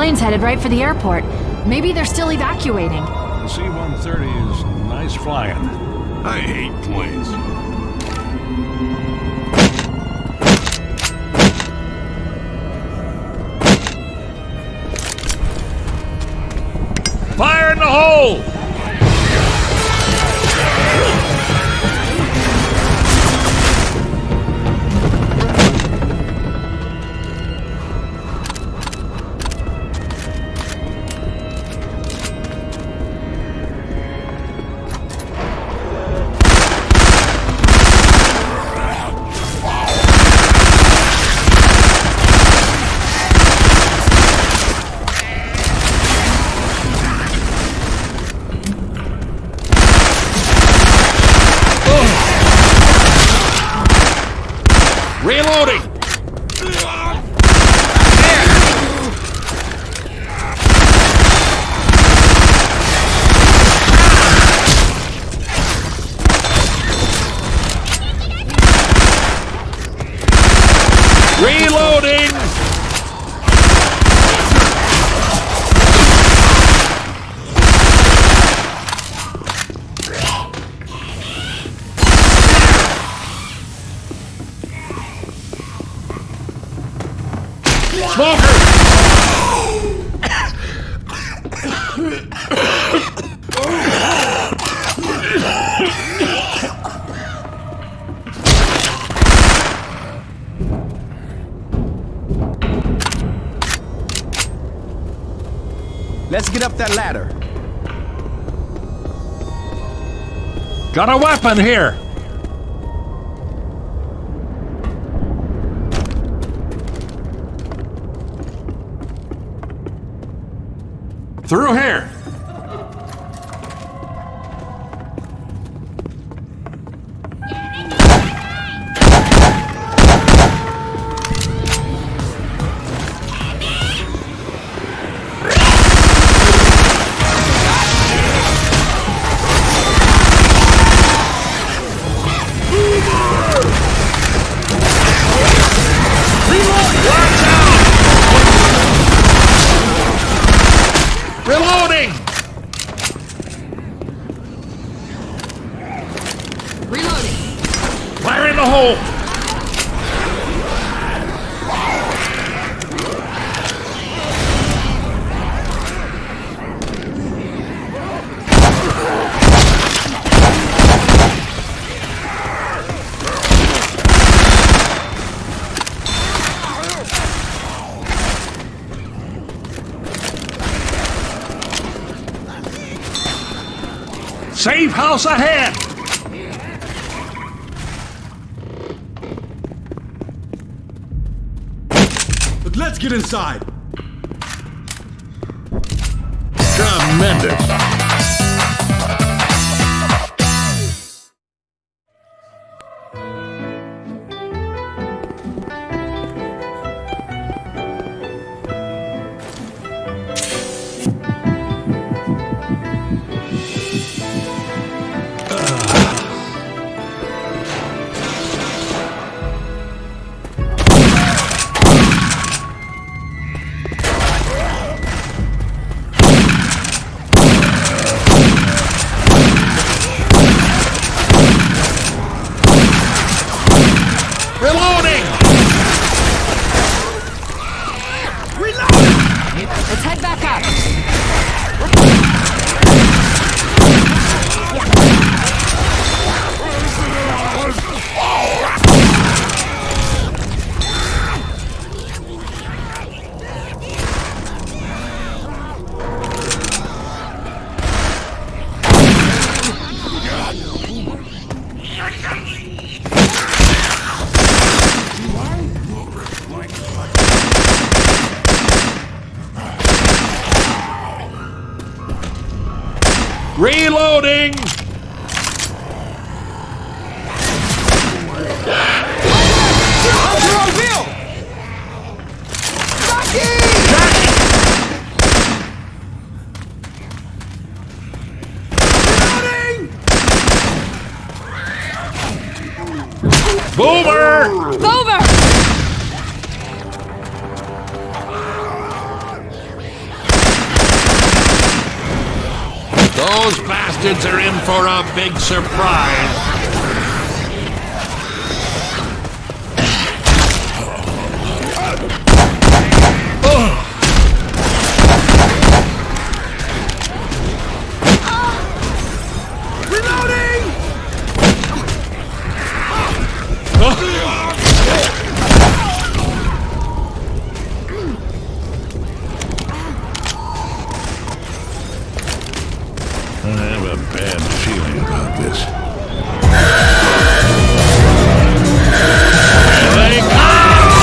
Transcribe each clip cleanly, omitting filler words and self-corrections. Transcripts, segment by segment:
plane's headed right for the airport. Maybe they're still evacuating. The C-130 is nice flying. I hate planes. Fire in the hole! Reloading! Reloading! Smoker! Let's get up that ladder. Got a weapon here! Through here! Reloading! Reloading. Fire in the hole! Safe house ahead! But let's get inside. Tremendous! Reloading! Let's head back up. Reloading! Boomer! Boomer! Those bastards are in for a big surprise. I have a bad feeling about this. Here they come!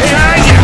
Behind you!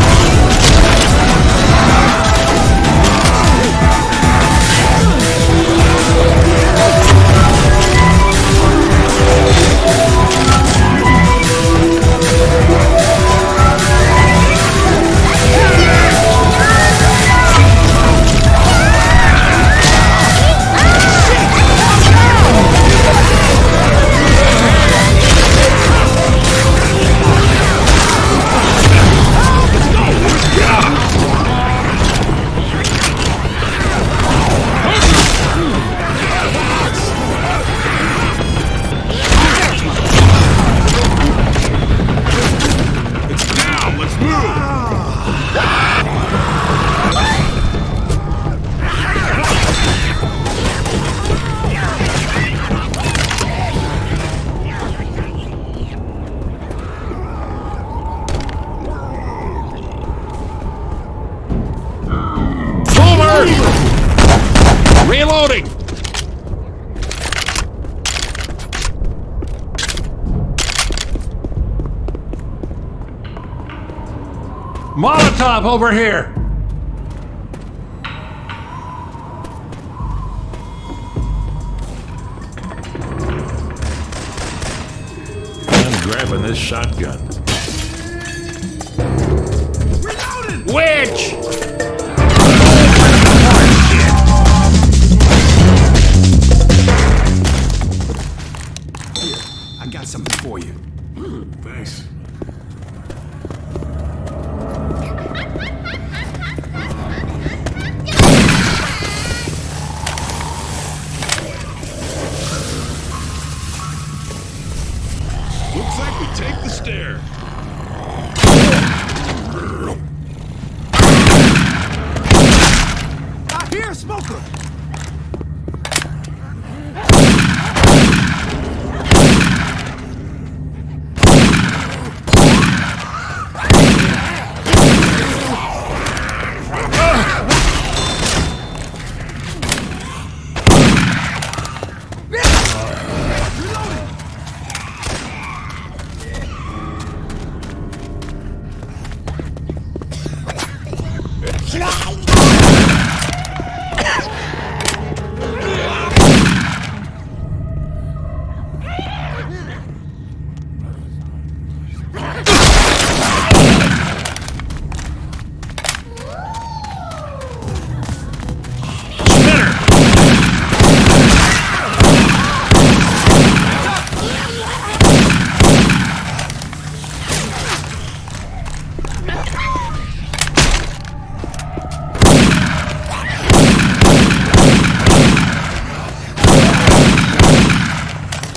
Now, let's move! Boomer! Reloading! Molotov over here! I'm grabbing this shotgun. Witch! I got something for you. Thanks. Looks like we take the stair. I hear a smoker.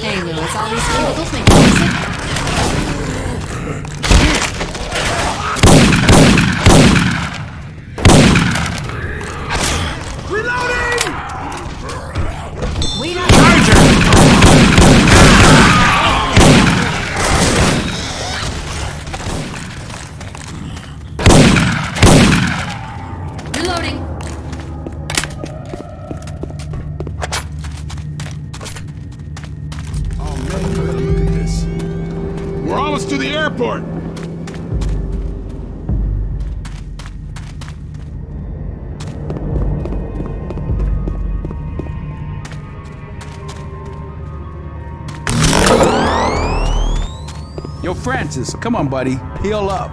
Hey, Lewis, all these chemicals make you sick. We don't Reloading. Oh man, you better look at this. We're almost to the airport. Yo, Francis, come on, buddy. Heal up.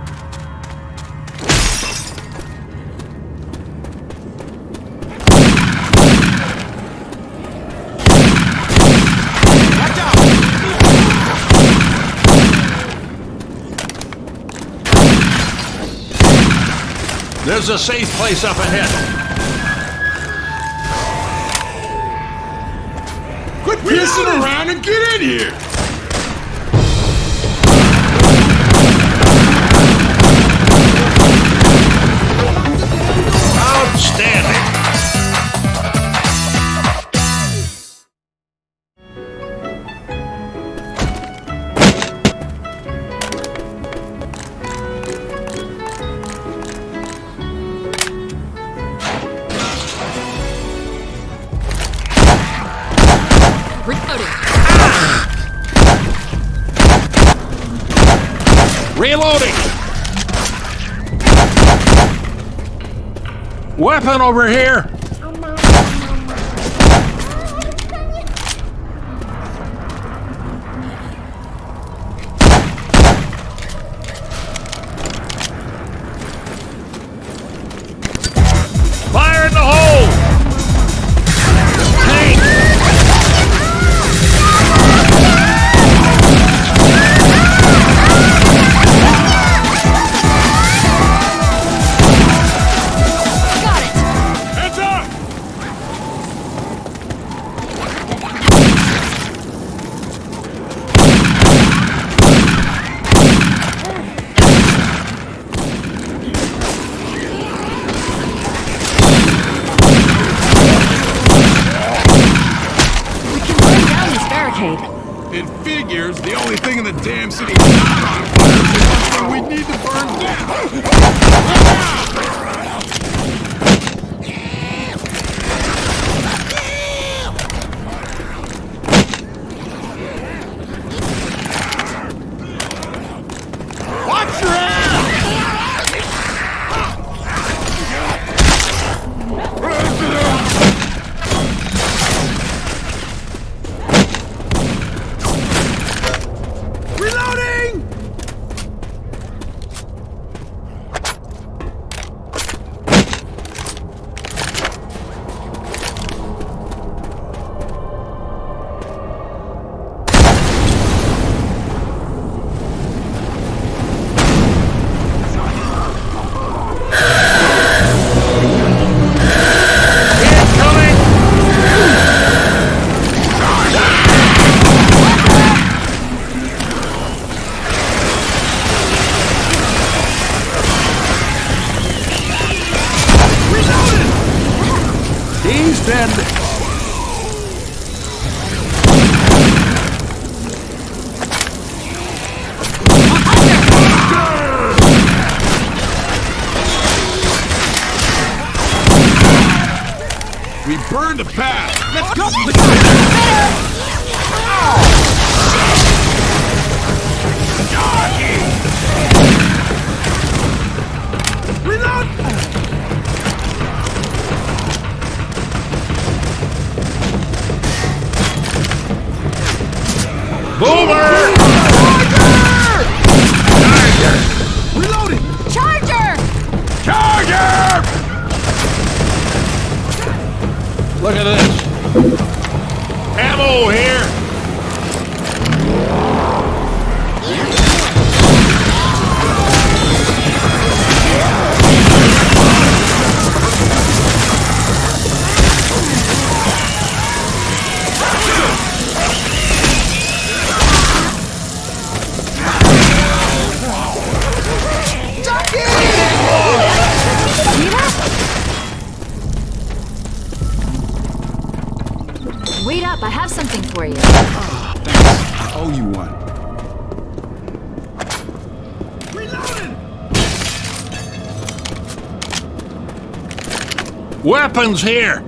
Watch out! There's a safe place up ahead. Quit pissing around and get in here! Outstanding. Reloading. Reloading! Weapon over here! Fire in the hole! Tank! Got it. Heads up! We can bring down this barricade. It figures the only thing in the damn city not on fire is the one thing we need to burn down. Watch your Reloading! Incoming! He's dead. We burned the path! Let's go! Reload! Boomer! Reloading! Charger! Charger! Look at this. Ammo here. Wait up, I have something for you. I owe you one. Weapons here.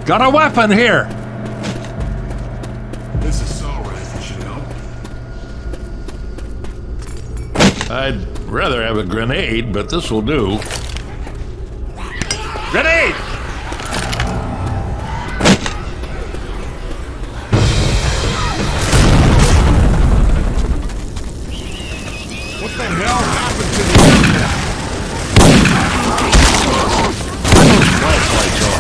Got a weapon here. This assault rifle should help. I'd rather have a grenade, but this will do. Grenade! What the hell happened to the aircraft? Flashlights on.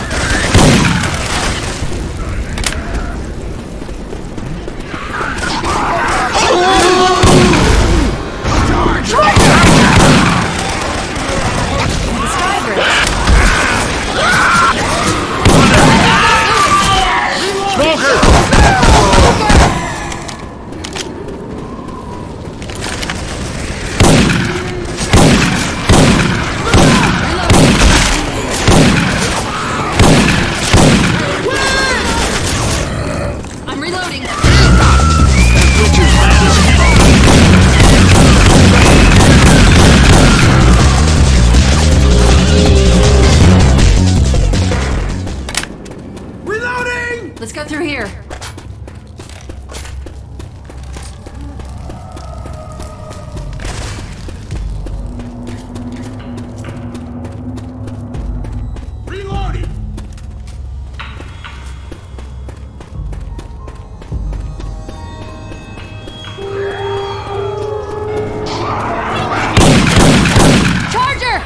I'm reloading. Reloading! Let's go through here. Reloading! Charger!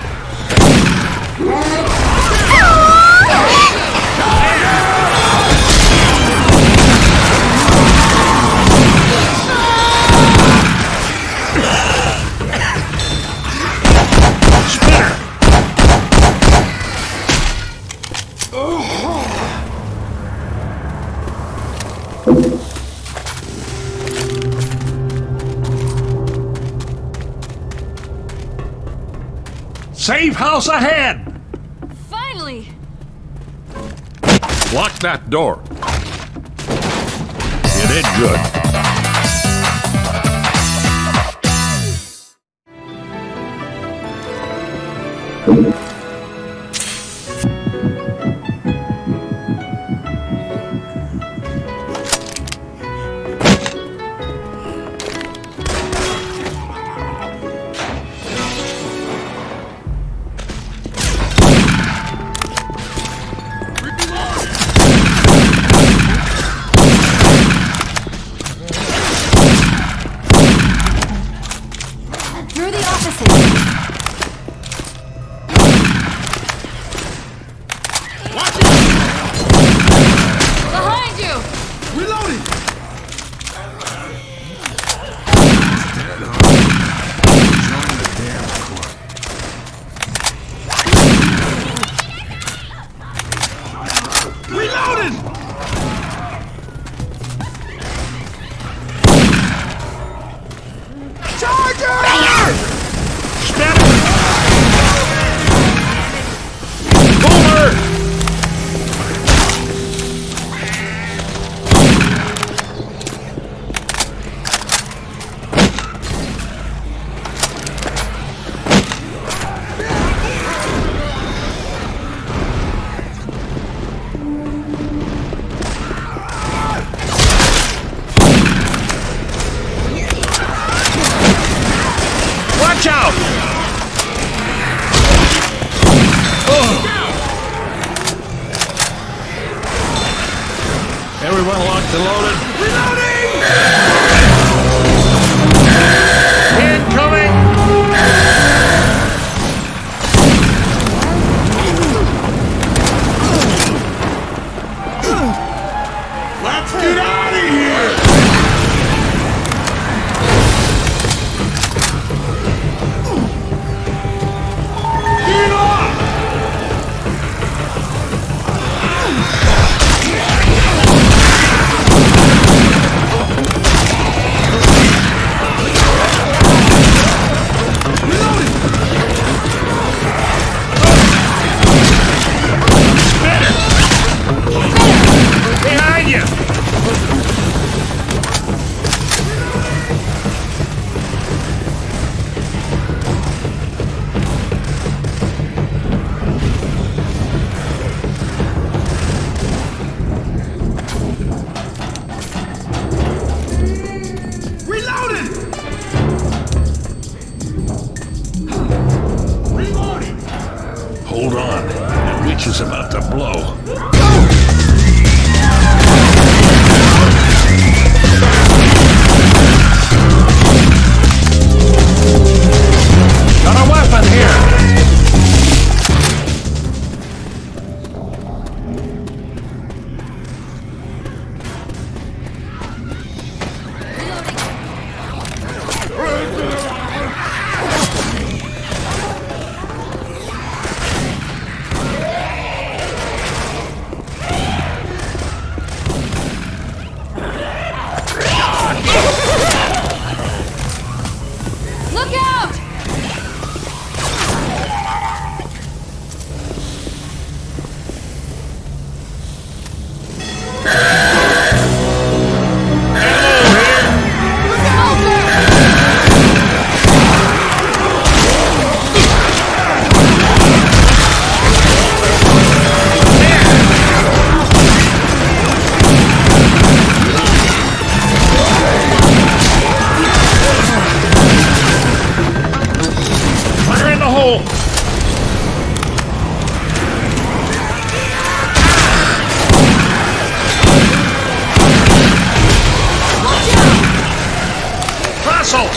Safe house ahead! Finally! Lock that door. You did good. Through the offices. Behind you! Reloading! Join the damn court. Reloading! Charger! Boomer! Watch out! Everyone locked and loaded? Reloading! Incoming! Let's get out of here! Get off! on. The witch is about to blow. Got a weapon here! Look out! Fire in the hole! Fossil!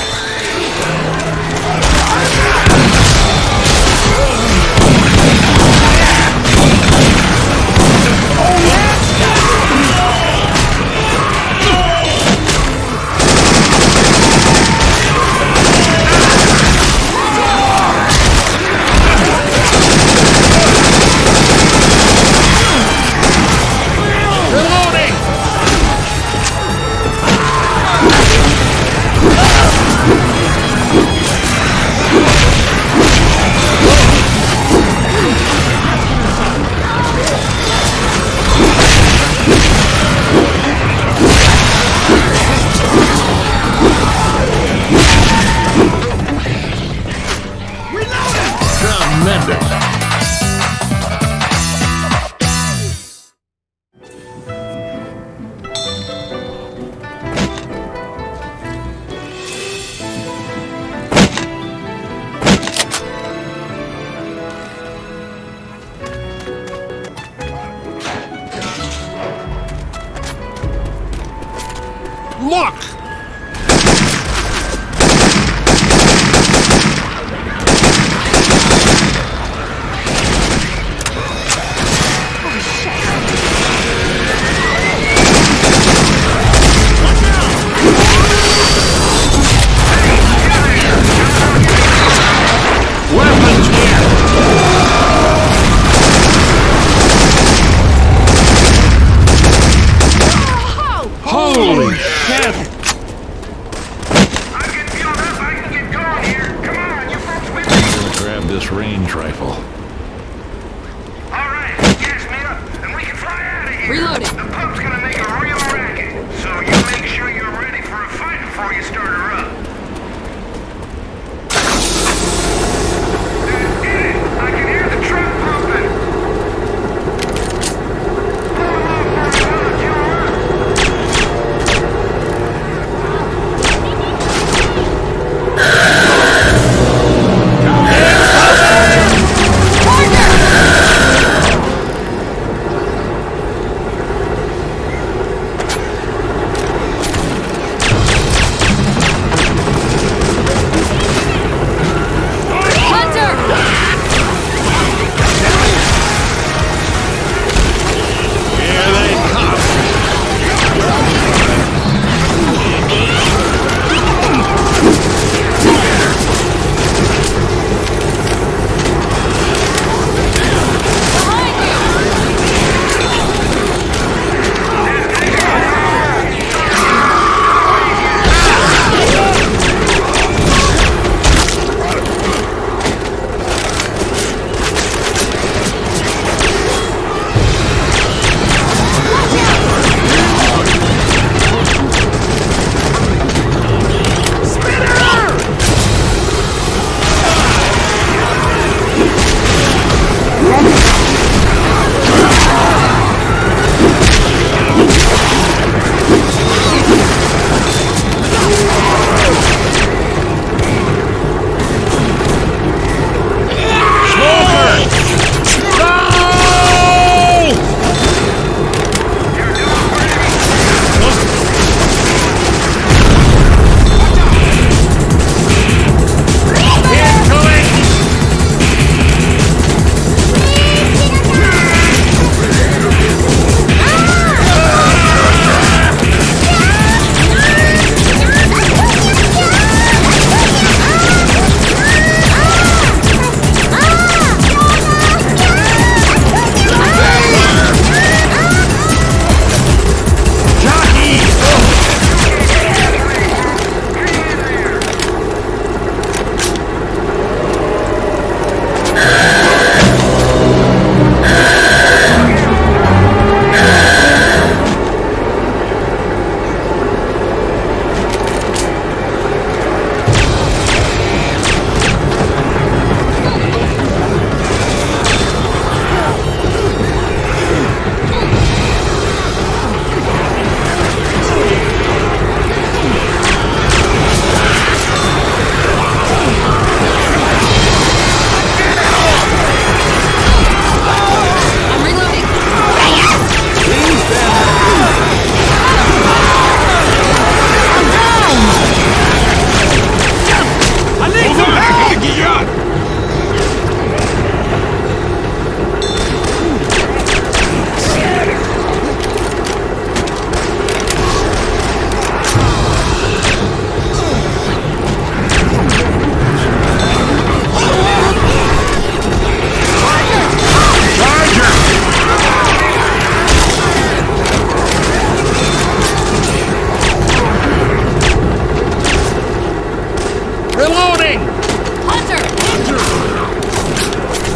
Reloading! Tremendous! Look! Weapons here! Holy shit! I'm getting fueled up. I can get going here. Come on, you folks with me? Grab this range rifle. All right, gas me up, and we can fly out of here. Reloading. The pump's gonna make a real racket, so you make sure you're ready for a fight before you start her up. That's it. I can hear the truck pumping. Pull along for a while, you up.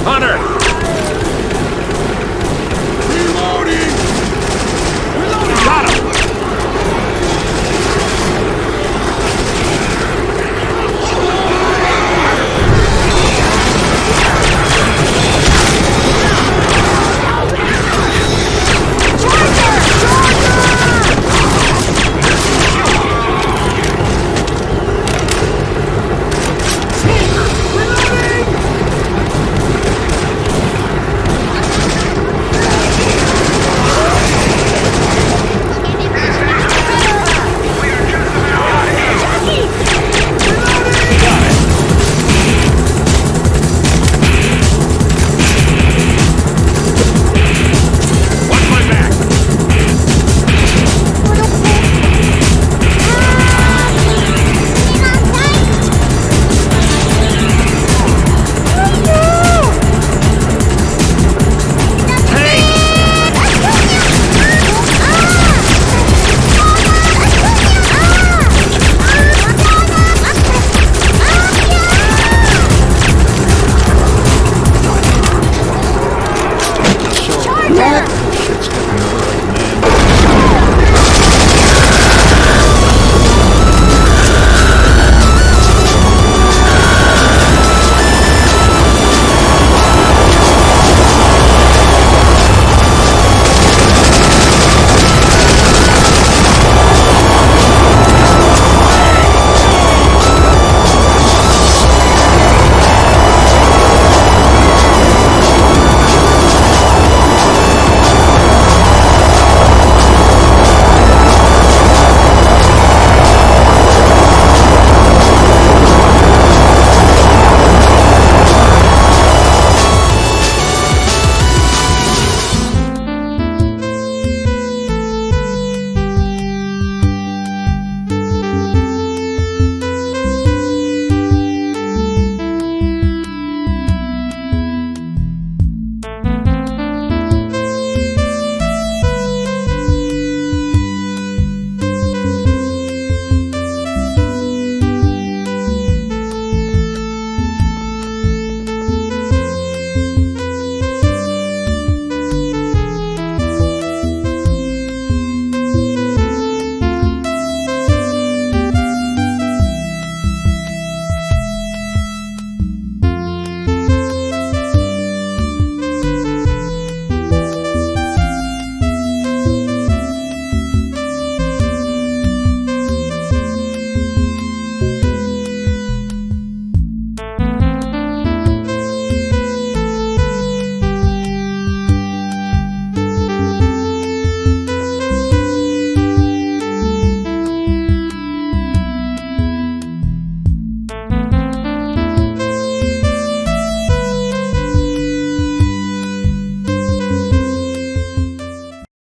Hunter!